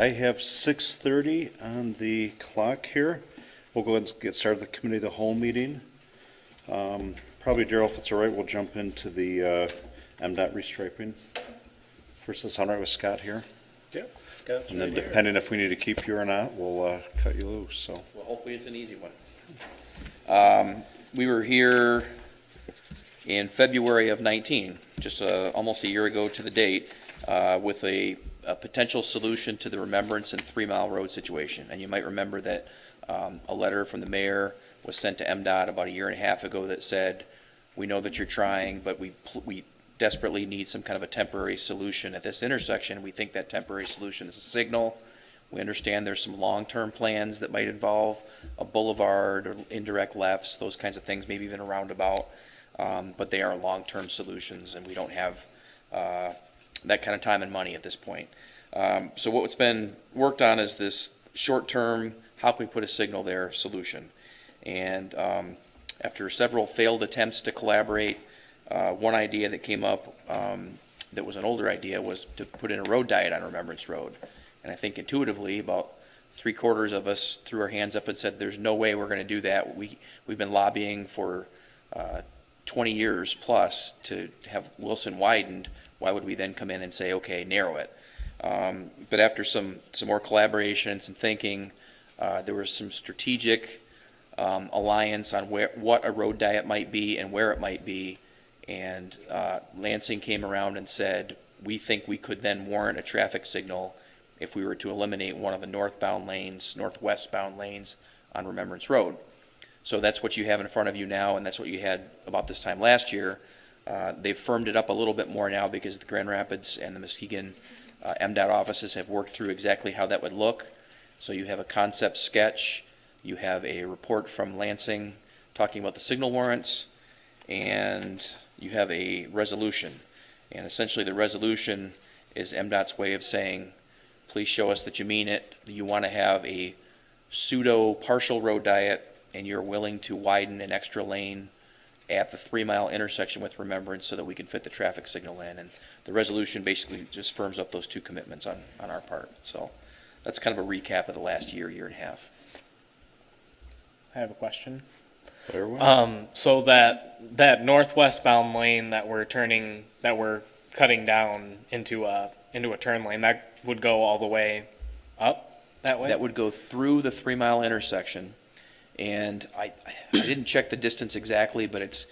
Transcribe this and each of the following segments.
I have 6:30 on the clock here. We'll go ahead and get started with the committee of the whole meeting. Probably, Daryl, if it's all right, we'll jump into the MDOT restriping. First, let's sound right with Scott here. Yep, Scott's And then right here. depending if we need to keep you or not, we'll cut you loose, so. Well, hopefully it's an easy one. We were here in February of 19, just almost a year ago to the date, with a potential solution to the Remembrance and 3 Mile Road situation. And you might remember that a letter from the mayor was sent to MDOT about a year and a half ago that said, we know that you're trying, but we desperately need some kind of a temporary solution at this intersection. We think that temporary solution is a signal. We understand there's some long-term plans that might involve a boulevard or indirect lefts, those kinds of things, maybe even a roundabout. But they are long-term solutions, and we don't have that kind of time and money at this point. So what's been worked on is this short-term, how can we put a signal there solution? And after several failed attempts to collaborate, one idea that came up that was an older idea was to put in a road diet on Remembrance Road. And I think intuitively, about 3/4 of us threw our hands up and said, there's no way we're going to do that. We've been lobbying for 20 years plus to have Wilson widened. Why would we then come in and say, okay, narrow it? But after some more collaboration and some thinking, there was some strategic alliance on what a road diet might be and where it might be. And Lansing came around and said, we think we could then warrant a traffic signal if we were to eliminate one of the northbound lanes, northwestbound lanes on Remembrance Road. So that's what you have in front of you now, and that's what you had about this time last year. They've firmed it up a little bit more now because the Grand Rapids and the Muskegon MDOT offices have worked through exactly how that would look. So you have a concept sketch, you have a report from Lansing talking about the signal warrants, and you have a resolution. And essentially the resolution is MDOT's way of saying, please show us that you mean it, that you want to have a pseudo partial road diet, and you're willing to widen an extra lane at the 3 Mile intersection with Remembrance so that we can fit the traffic signal in. And the resolution basically just firms up those two commitments on our part. So that's kind of a recap of the last year and a half. I have a question. There we go. So that northwestbound lane that we're cutting down into a turn lane, that would go all the way up that way? That would go through the 3 Mile intersection. And I didn't check the distance exactly, but it's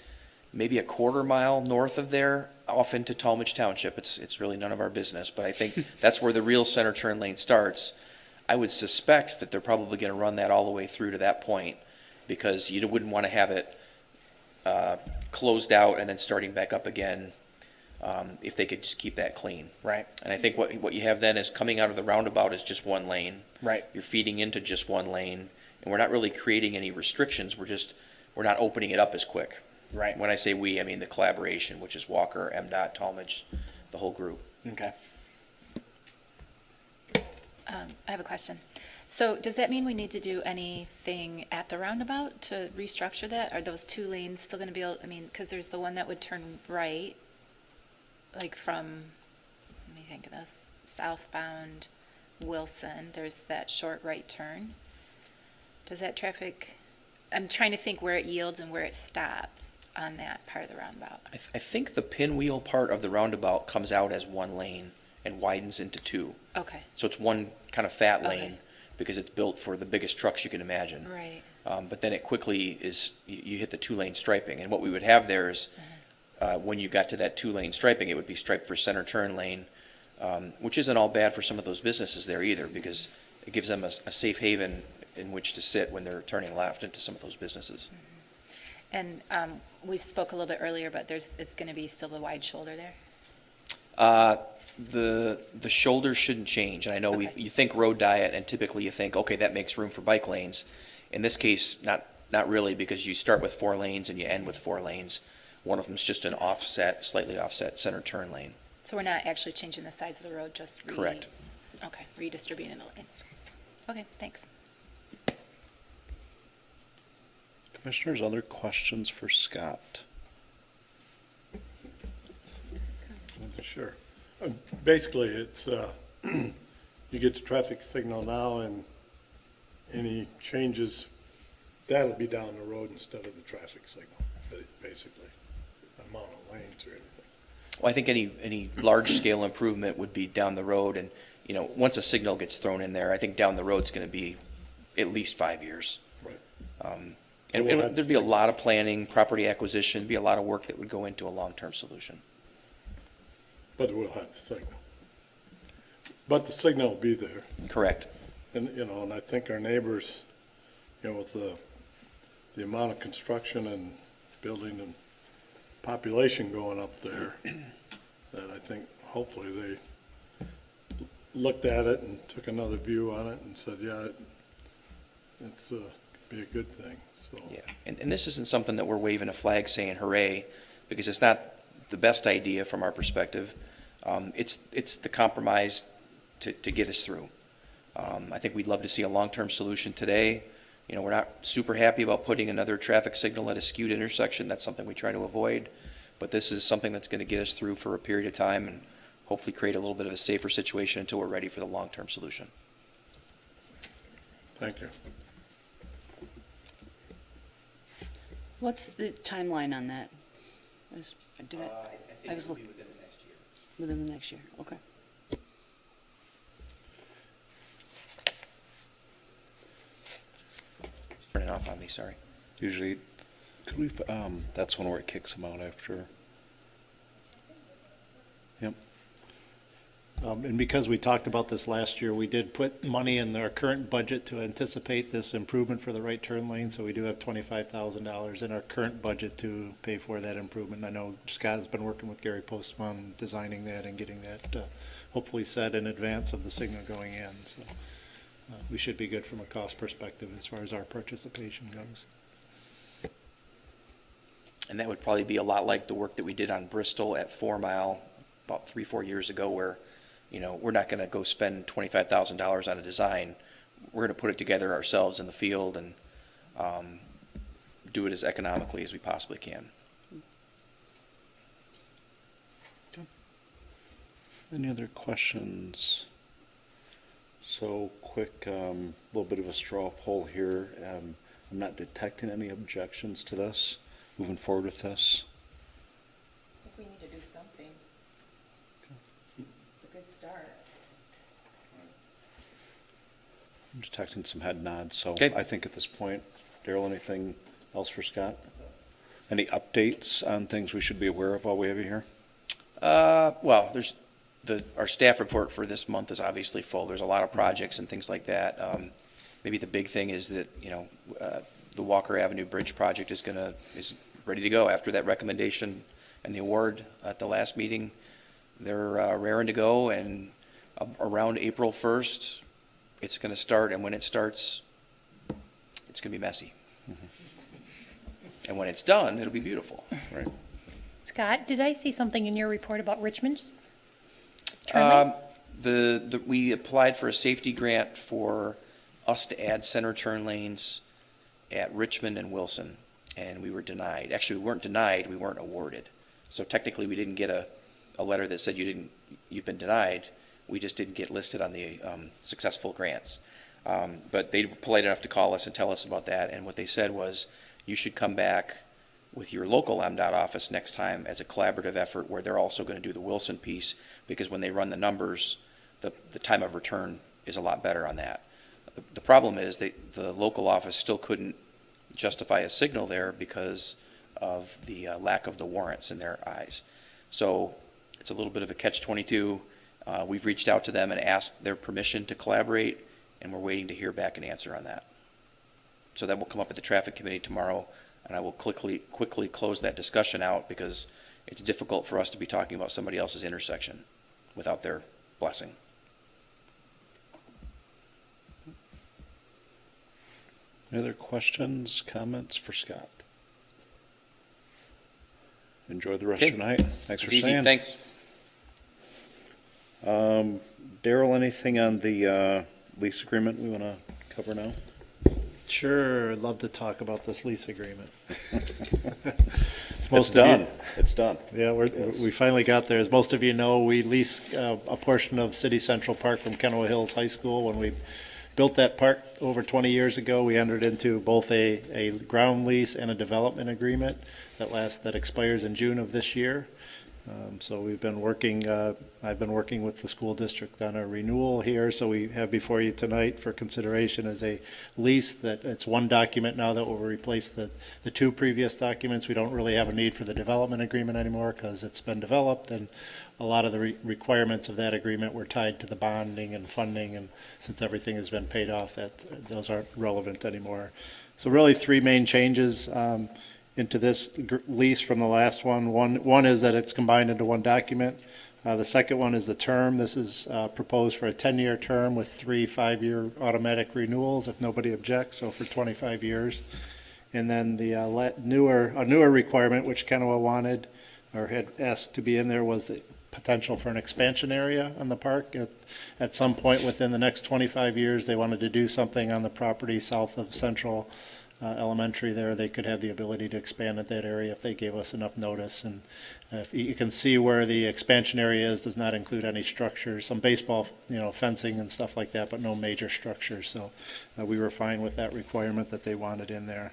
maybe a 1/4 mile north of there, off into Talmadge Township. It's really none of our business, but I think that's where the real center turn lane starts. I would suspect that they're probably going to run that all the way through to that point, because you wouldn't want to have it closed out and then starting back up again if they could just keep that clean. Right. And I think what you have then is coming out of the roundabout is just one lane. Right. You're feeding into just one lane. And we're not really creating any restrictions. We're not opening it up as quick. Right. When I say we, I mean the collaboration, which is Walker, MDOT, Talmadge, the whole group. Okay. I have a question. So does that mean we need to do anything at the roundabout to restructure that? Are those two lanes still going to be able, because there's the one that would turn right, like from, let me think of this, southbound Wilson, there's that short right turn. Does that traffic, I'm trying to think where it yields and where it stops on that part of the roundabout. I think the pinwheel part of the roundabout comes out as one lane and widens into two. Okay, So it's one kind of fat Okay. lane because it's built for the biggest trucks you can imagine. right. But then it quickly is, you hit the 2-lane striping. And what we would have there is, when you got to that 2-lane striping, it would be striped for center turn lane, which isn't all bad for some of those businesses there either, because it gives them a safe haven in which to sit when they're turning left into some of those businesses. And we spoke a little bit earlier, but it's going to be still the wide shoulder there? The shoulders shouldn't change, and I know Okay. you think road diet, and typically you think, okay, that makes room for bike lanes. In this case, not really, because you start with 4 lanes and you end with 4 lanes. One of them is just an slightly offset center turn lane. So we're not actually changing the sides of the road, just Correct. Okay, redistributing the lanes. Okay, thanks. Commissioners, other questions for Scott? Sure. Basically, it's you get the traffic signal now and any changes, that'll be down the road instead of the traffic signal, basically, amount of lanes or anything. Well, I think any large-scale improvement would be down the road, and, you know, once a signal gets thrown in there, I think down the road's gonna be at least 5 years. Right. And We'll have there'd be a signal. lot of planning, property acquisition, be a lot of work that would go into a long-term solution. But we'll have the signal. But the signal will be there. Correct. And, you know, and I think our neighbors, you know, with the amount of construction and building and population going up there, that I think hopefully they looked at it and took another view on it and said, yeah, it's be a good thing, so. Yeah, and this isn't something that we're waving a flag saying hooray, because it's not the best idea from our perspective. It's the compromise to get us through. I think we'd love to see a long-term solution today. You know, we're not super happy about putting another traffic signal at a skewed intersection. That's something we try to avoid. But this is something that's going to get us through for a period of time and hopefully create a little bit of a safer situation until we're ready for the long-term solution. Thank you. What's the timeline on that? I was looking within the next year. within the next year, okay. Turn it off on me, sorry. Usually, could we, that's one where it kicks them out after. Yep. And because we talked about this last year, we did put money in our current budget to anticipate this improvement for the right turn lane. So we do have $25,000 in our current budget to pay for that improvement. I know Scott has been working with Gary Postman, designing that and getting that hopefully set in advance of the signal going in. So we should be good from a cost perspective as far as our participation goes. And that would probably be a lot like the work that we did on Bristol at 4 Mile about 3-4 years ago, where, you know, we're not going to go spend $25,000 on a design. We're going to put it together ourselves in the field and do it as economically as we possibly can. Any other questions? So quick, little bit of a straw poll here. I'm not detecting any objections to this, moving forward with this. I think we need to do something. It's a good start. I'm detecting some head nods, so Okay. I think at this point, Daryl, anything else for Scott? Any updates on things we should be aware of while we have you here? Well, there's our staff report for this month is obviously full. There's a lot of projects and things like that. Maybe the big thing is that, you know, the Walker Avenue Bridge project is ready to go after that recommendation and the award at the last meeting. They're raring to go, and around April 1st, it's going to start, and when it starts, it's going to be messy. And when it's done, it'll be beautiful. Right. Scott, did I see something in your report about Richmond's turn lane? We applied for a safety grant for us to add center turn lanes at Richmond and Wilson, and we were denied. Actually, we weren't denied, we weren't awarded. So technically, we didn't get a letter that said you've been denied. We just didn't get listed on the successful grants. But they were polite enough to call us and tell us about that, and what they said was, you should come back with your local MDOT office next time as a collaborative effort where they're also going to do the Wilson piece, because when they run the numbers, the time of return is a lot better on that. The problem is the local office still couldn't justify a signal there because of the lack of the warrants in their eyes. So it's a little bit of a catch-22. We've reached out to them and asked their permission to collaborate, and we're waiting to hear back an answer on that. So that will come up at the traffic committee tomorrow, and I will quickly close that discussion out, because it's difficult for us to be talking about somebody else's intersection without their blessing. Any other questions, comments for Scott? Enjoy the rest of your night. Thanks for It's easy, staying. thanks. Daryl, anything on the lease agreement we want to cover now? Sure, I'd love to talk about this lease agreement. It's most of you- done. It's done. Yeah, we finally got there. As most of you know, we lease a portion of City Central Park from Kenowa Hills High School. When we built that park over 20 years ago, we entered into both a ground lease and a development agreement that expires in June of this year. So we've been working, I've been working with the school district on a renewal here. So we have before you tonight for consideration as a lease that it's one document now that will replace the two previous documents. We don't really have a need for the development agreement anymore because it's been developed, and a lot of the requirements of that agreement were tied to the bonding and funding, and since everything has been paid off, those aren't relevant anymore. So really three main changes into this lease from the last one. One is that it's combined into one document. The second one is the term. This is proposed for a 10-year term with 3 5-year automatic renewals if nobody objects, so for 25 years. And then the newer requirement, which Kenowa wanted or had asked to be in there, was the potential for an expansion area on the park. At some point within the next 25 years, they wanted to do something on the property south of Central Elementary there. They could have the ability to expand at that area if they gave us enough notice. And if you can see where the expansion area is, does not include any structures, some baseball, fencing and stuff like that, but no major structures. So we were fine with that requirement that they wanted in there.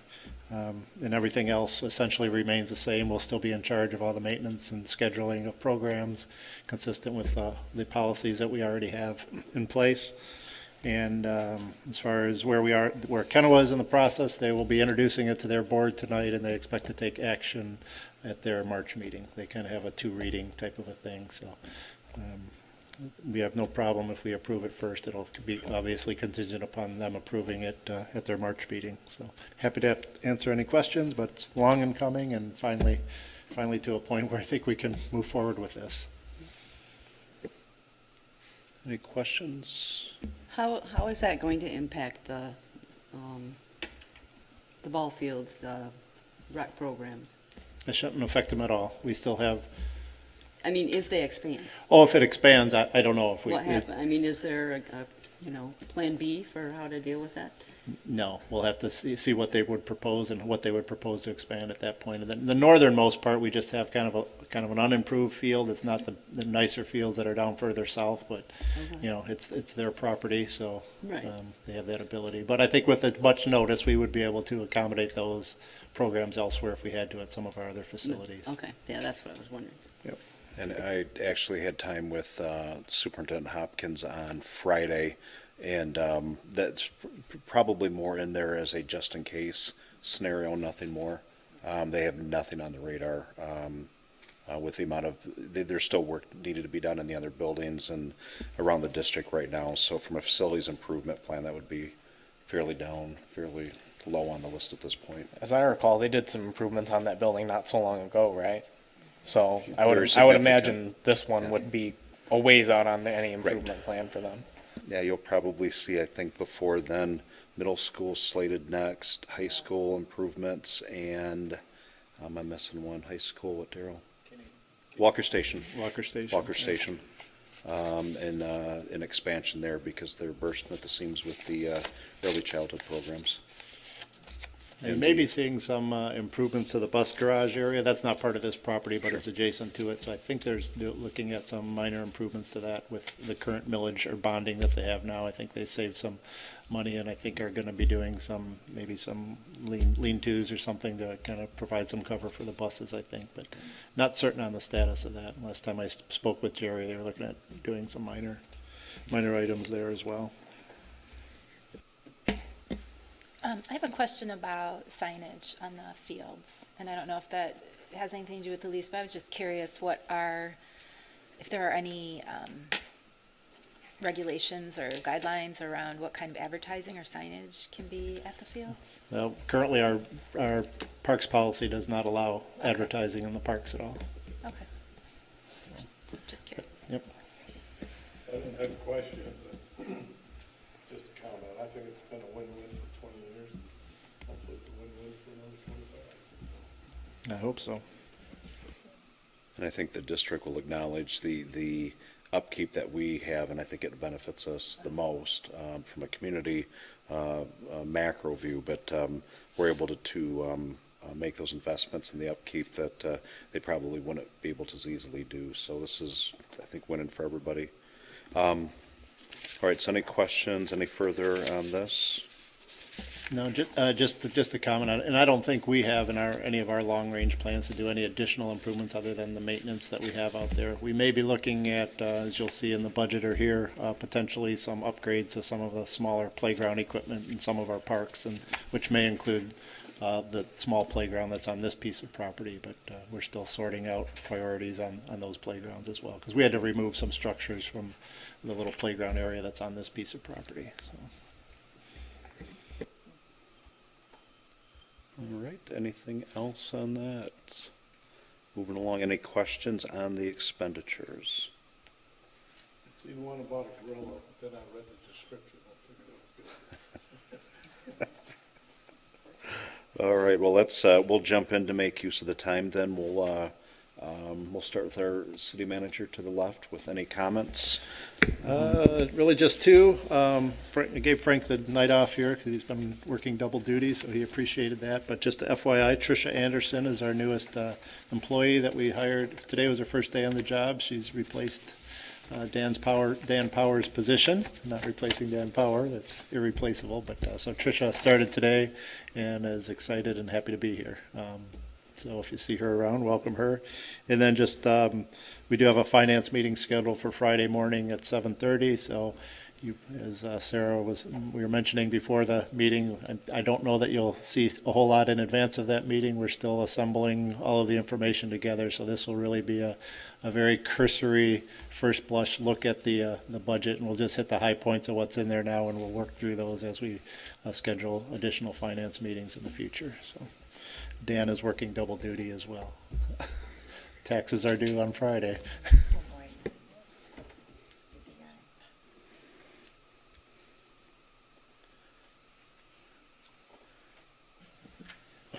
And everything else essentially remains the same. We'll still be in charge of all the maintenance and scheduling of programs consistent with the policies that we already have in place. And as far as where Kenowa is in the process, they will be introducing it to their board tonight, and they expect to take action at their March meeting. They kind of have a 2-reading type of a thing, so we have no problem if we approve it first. It'll be obviously contingent upon them approving it at their March meeting. So happy to answer any questions, but it's long in coming, and finally to a point where I think we can move forward with this. Any questions? How is that going to impact the ball fields, the rec programs? It shouldn't affect them at all. We still have, I mean, if they expand, if it expands, I don't know if we. what happens? I mean, is there a plan B for how to deal with that? No, we'll have to see what they would propose and what they would propose to expand at that point. And then the northernmost part, we just have kind of an unimproved field. It's not the nicer fields that are down further south, but Okay. it's their property, so Right. they have that ability. But I think with much notice, we would be able to accommodate those programs elsewhere if we had to at some of our other facilities. Okay, yeah, that's what I was wondering. Yep. And I actually had time with Superintendent Hopkins on Friday, and that's probably more in there as a just-in-case scenario, nothing more. They have nothing on the radar with the amount of, there's still work needed to be done in the other buildings and around the district right now. So from a facilities improvement plan, that would be fairly low on the list at this point. As I recall, they did some improvements on that building not so long ago, right? So I Very would significant. imagine this one would be a ways out on any improvement plan for them. Yeah, you'll probably see, I think, before then, middle school slated next, high school improvements, and I'm missing one, high school, what, Darrell? Walker Station. Walker Station. Walker Station. And an expansion there because they're bursting at the seams with the early childhood programs. And maybe seeing some improvements to the bus garage area. That's not part of this property, but it's adjacent to it. So I think they're looking at some minor improvements to that with the current millage or bonding that they have now. I think they saved some money, and I think are going to be doing maybe some lean-tos or something to kind of provide some cover for the buses, I think. But not certain on the status of that. Last time I spoke with Jerry, they were looking at doing some minor items there as well. I have a question about signage on the fields, and I don't know if that has anything to do with the lease, but I was just curious if there are any regulations or guidelines around what kind of advertising or signage can be at the fields? Well, currently our parks policy does not allow advertising in the parks at all. Okay. Just curious. Yep. I didn't have a question, but just a comment. I think it's been a win-win for 20 years. Hopefully it's a win-win for another 25. I hope so. And I think the district will acknowledge the upkeep that we have, and I think it benefits us the most from a community macro view, but we're able to make those investments in the upkeep that they probably wouldn't be able to as easily do. So this is, I think, winning for everybody. All right, so any questions, any further on this? No, just a comment on it, and I don't think we have in any of our long-range plans to do any additional improvements other than the maintenance that we have out there. We may be looking at, as you'll see in the budget or here, potentially some upgrades to some of the smaller playground equipment in some of our parks, and which may include the small playground that's on this piece of property, but we're still sorting out priorities on those playgrounds as well, because we had to remove some structures from the little playground area that's on this piece of property, so. All right, anything else on that? Moving along, any questions on the expenditures? I seen one about a gorilla, but then I read the description, I figured it was good. All right, well, we'll jump in to make use of the time then. We'll start with our city manager to the left with any comments. Really just two. I gave Frank the night off here because he's been working double duty, so he appreciated that. But just FYI, Tricia Anderson is our newest employee that we hired. Today was her first day on the job. She's replaced Dan Power's position, not replacing Dan Power. That's irreplaceable. But so Tricia started today and is excited and happy to be here. So if you see her around, welcome her. And then just, we do have a finance meeting scheduled for Friday morning at 7:30. So you, as Sarah we were mentioning before the meeting, I don't know that you'll see a whole lot in advance of that meeting. We're still assembling all of the information together. So this will really be a very cursory first blush look at the budget, and we'll just hit the high points of what's in there now, and we'll work through those as we schedule additional finance meetings in the future. So. Dan is working double duty as well. Taxes are due on Friday. Oh, boy. Busy guy.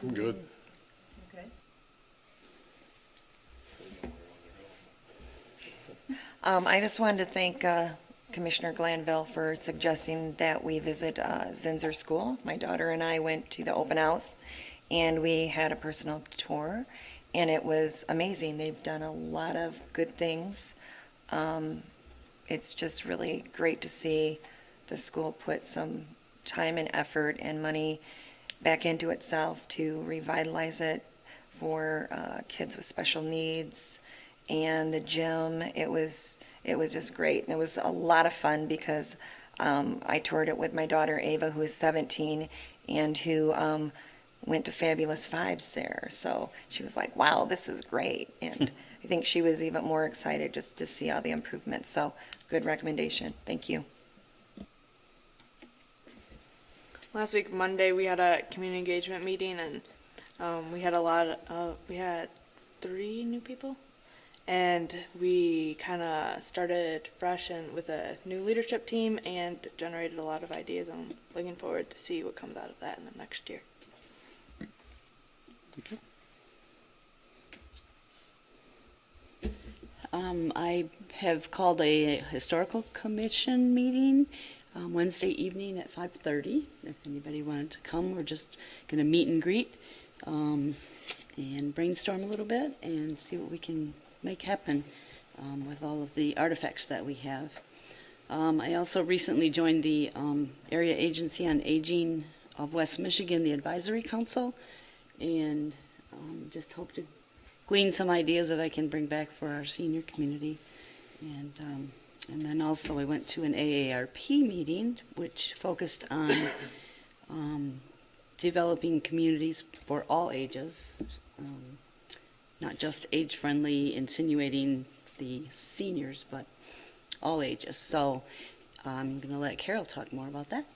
I'm good. Okay. I just wanted to thank Commissioner Glanville for suggesting that we visit Zinsser School. My daughter and I went to the open house, and we had a personal tour, and it was amazing. They've done a lot of good things. It's just really great to see the school put some time and effort and money back into itself to revitalize it for kids with special needs. And the gym, it was just great. And it was a lot of fun because I toured it with my daughter Ava, who is 17, and who went to Fabulous Fives there. So she was like, wow, this is great. And I think she was even more excited just to see all the improvements. So good recommendation. Thank you. Last week, Monday, we had a community engagement meeting, and we had 3 new people. And we kind of started fresh and with a new leadership team and generated a lot of ideas. I'm looking forward to see what comes out of that in the next year. I have called a historical commission meeting Wednesday evening at 5:30. If anybody wanted to come, we're just going to meet and greet and brainstorm a little bit and see what we can make happen with all of the artifacts that we have. I also recently joined the Area Agency on Aging of West Michigan, the Advisory Council, and just hope to glean some ideas that I can bring back for our senior community. And then also I went to an AARP meeting, which focused on developing communities for all ages, not just age-friendly, insinuating the seniors, but all ages. So I'm going to let Carol talk more about that.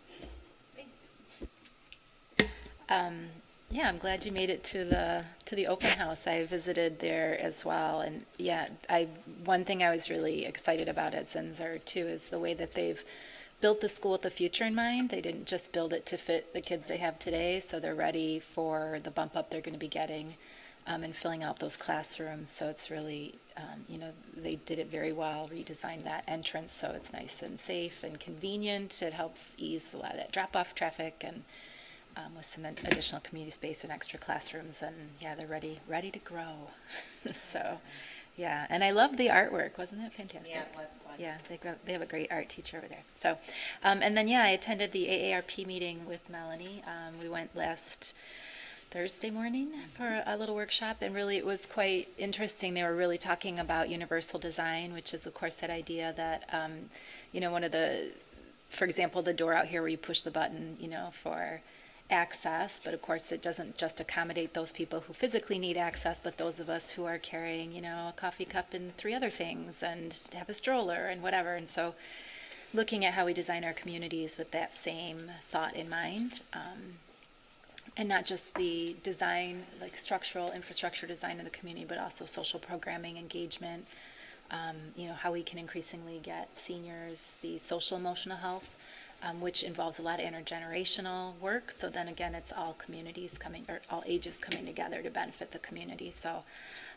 Yeah, I'm glad you made it to the open house. I visited there as well, and yeah, one thing I was really excited about at Zinsser too is the way that they've built the school with the future in mind. They didn't just build it to fit the kids they have today, so they're ready for the bump up they're going to be getting and filling out those classrooms. So it's really, they did it very well, redesigned that entrance so it's nice and safe and convenient. It helps ease a lot of that drop-off traffic, and with some additional community space and extra classrooms. And yeah, they're ready to grow. So, yeah, and I loved the artwork. Wasn't that fantastic? Yeah, that's fun. Yeah, they have a great art teacher over there. So, and then, yeah, I attended the AARP meeting with Melanie. We went last Thursday morning for a little workshop, and really it was quite interesting. They were really talking about universal design, which is, of course, that idea that, one of for example, the door out here where you push the button, for access, but of course it doesn't just accommodate those people who physically need access, but those of us who are carrying, a coffee cup and 3 other things and have a stroller and whatever. And so looking at how we design our communities with that same thought in mind, and not just the design, like structural infrastructure design of the community, but also social programming, engagement, how we can increasingly get seniors the social emotional health, which involves a lot of intergenerational work. So then again, it's all communities coming, or all ages coming together to benefit the community. So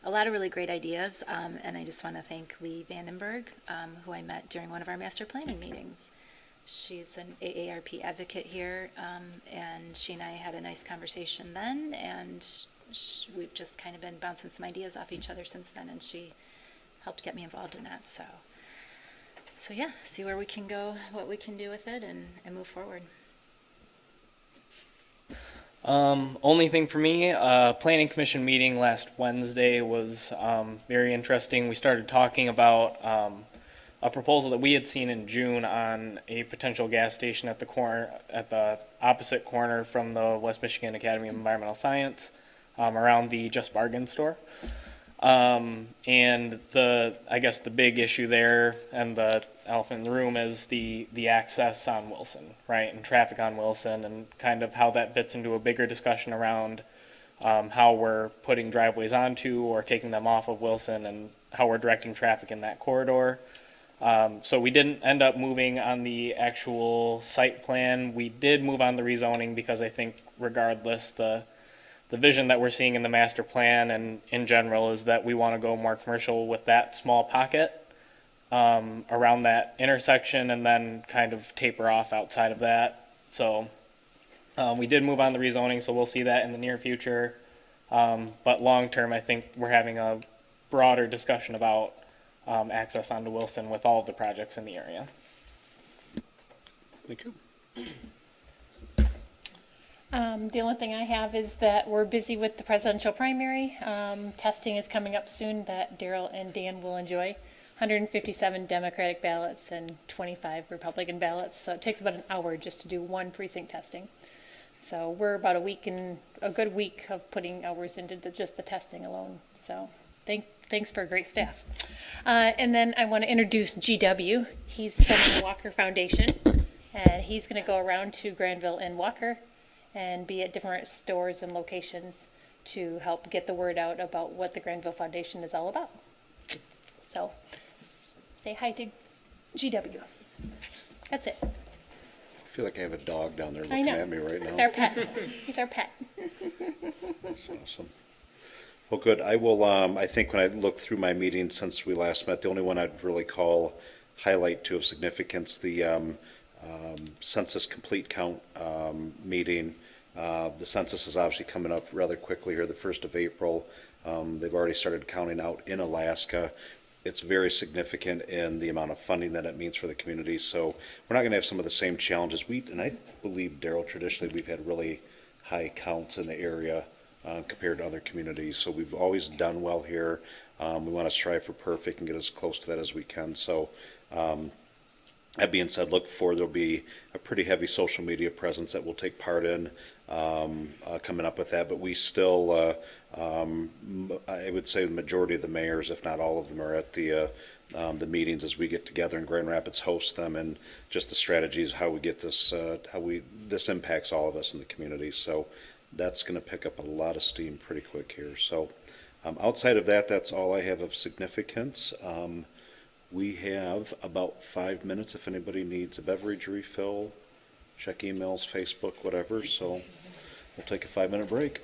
a lot of really great ideas. And I just want to thank Lee Vandenberg, who I met during one of our master planning meetings. She's an AARP advocate here, and she and I had a nice conversation then, and we've just kind of been bouncing some ideas off each other since then, and she helped get me involved in that. So yeah, see where we can go, what we can do with it, and move forward. Only thing for me, planning commission meeting last Wednesday was very interesting. We started talking about a proposal that we had seen in June on a potential gas station at the opposite corner from the West Michigan Academy of Environmental Science, around the Just Bargain store. And I guess the big issue there, and the elephant in the room, is the access on Wilson, right, and traffic on Wilson, and kind of how that fits into a bigger discussion around how we're putting driveways onto or taking them off of Wilson, and how we're directing traffic in that corridor. So we didn't end up moving on the actual site plan. We did move on the rezoning because I think regardless, the vision that we're seeing in the master plan and in general is that we want to go more commercial with that small pocket around that intersection, and then kind of taper off outside of that. So we did move on the rezoning, so we'll see that in the near future. But long term, I think we're having a broader discussion about access onto Wilson with all of the projects in the area. Thank you. The only thing I have is that we're busy with the presidential primary. Testing is coming up soon that Daryl and Dan will enjoy. 157 Democratic ballots and 25 Republican ballots. So it takes about an hour just to do one precinct testing. So we're about a good week of putting hours into just the testing alone. So thanks for a great staff. And then I want to introduce GW. He's from the Walker Foundation, and he's going to go around to Granville and Walker and be at different stores and locations to help get the word out about what the Granville Foundation is all about. So say hi to GW. That's it. I feel like I have a dog down there I looking know. at me right He's now. our pet. He's our pet. That's awesome. Well, good. I will, I think when I look through my meetings since we last met, the only one I'd really highlight to of significance, the census complete count meeting. The census is obviously coming up rather quickly here, the 1st of April. They've already started counting out in Alaska. It's very significant in the amount of funding that it means for the community. So we're not going to have some of the same challenges. And I believe, Daryl, traditionally we've had really high counts in the area compared to other communities. So we've always done well here. We want to strive for perfect and get as close to that as we can. So that being said, there'll be a pretty heavy social media presence that we'll take part in coming up with that. But we still, I would say the majority of the mayors, if not all of them, are at the meetings as we get together, and Grand Rapids hosts them, and just the strategies, how we get this, this impacts all of us in the community. So that's going to pick up a lot of steam pretty quick here. So outside of that, that's all I have of significance. We have about 5 minutes if anybody needs a beverage refill, check emails, Facebook, whatever. So we'll take a 5-minute break.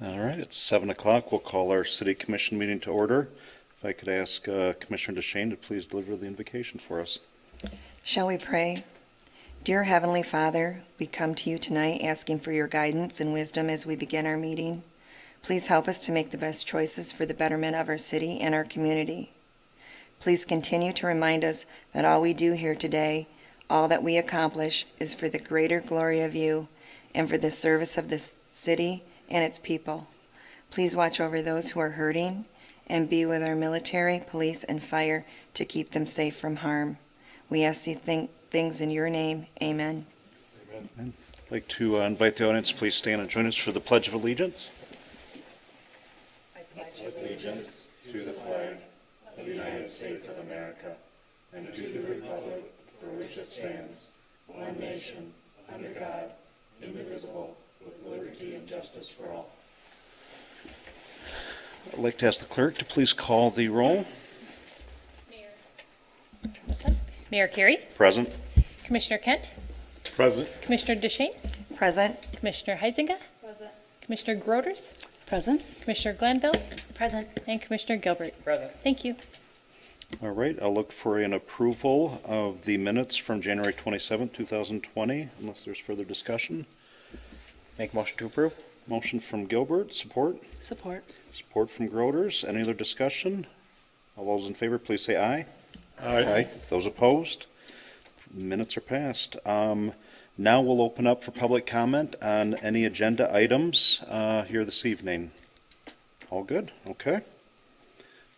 All right, it's 7 o'clock. We'll call our city commission meeting to order. If I could ask Commissioner DeShane to please deliver the invocation for us. Shall we pray? Dear Heavenly Father, we come to you tonight asking for your guidance and wisdom as we begin our meeting. Please help us to make the best choices for the betterment of our city and our community. Please continue to remind us that all we do here today, all that we accomplish, is for the greater glory of you and for the service of this city and its people. Please watch over those who are hurting and be with our military, police, and fire to keep them safe from harm. We ask these things in your name. Amen. I'd like to invite the audience to please stand and join us for the Pledge of Allegiance. I'd like to ask the clerk to please call the roll. Mayor Carey, Present. Commissioner Kent, Present. Commissioner DeShane, Present. Commissioner Heisinger, Commissioner Groders, Present? Commissioner Glanville, Present. and Commissioner Gilbert. Present. Thank you. All right, I'll look for an approval of the minutes from January 27, 2020, unless there's further discussion. Make motion to approve? Motion from Gilbert, support. Support. Support from Groders. Any other discussion? All those in favor, please say aye. Aye. Those opposed? Minutes are passed. Now we'll open up for public comment on any agenda items here this evening. All good? Okay.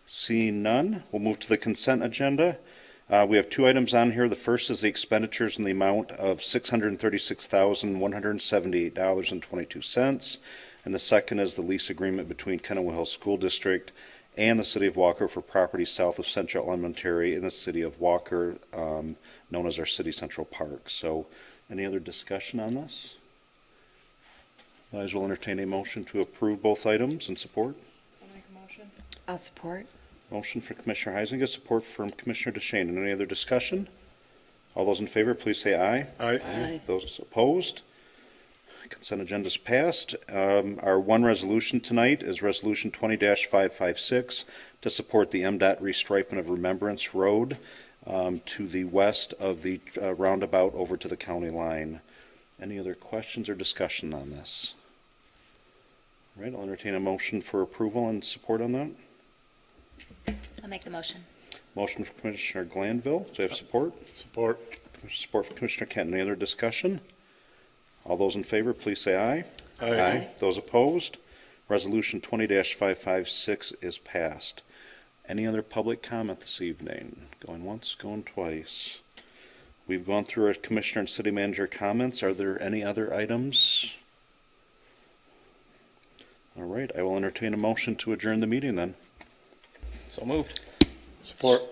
Seeing none, we'll move to the consent agenda. We have two items on here. The first is the expenditures in the amount of $636,178.22. And the second is the lease agreement between Kenowa Hill School District and the City of Walker for property south of Central Elementary in the City of Walker, known as our City Central Park. So any other discussion on this? Otherwise, we'll entertain a motion to approve both items and support. I'll support. Motion for Commissioner Heisinger, support from Commissioner DeShane. And any other discussion? All those in favor, please say aye. Aye. Those opposed? Consent agenda is passed. Our one resolution tonight is Resolution 20-556 to support the MDOT restriping of Remembrance Road to the west of the roundabout over to the county line. Any other questions or discussion on this? All right, I'll entertain a motion for approval and support on that. I'll make the motion. Motion for Commissioner Glanville. Do I have support? Support. Support for Commissioner Kent. Any other discussion? All those in favor, please say aye. Aye. Those opposed? Resolution 20-556 is passed. Any other public comment this evening? Going once, going twice. We've gone through our Commissioner and City Manager comments. Are there any other items? All right, I will entertain a motion to adjourn the meeting then. So moved. Support.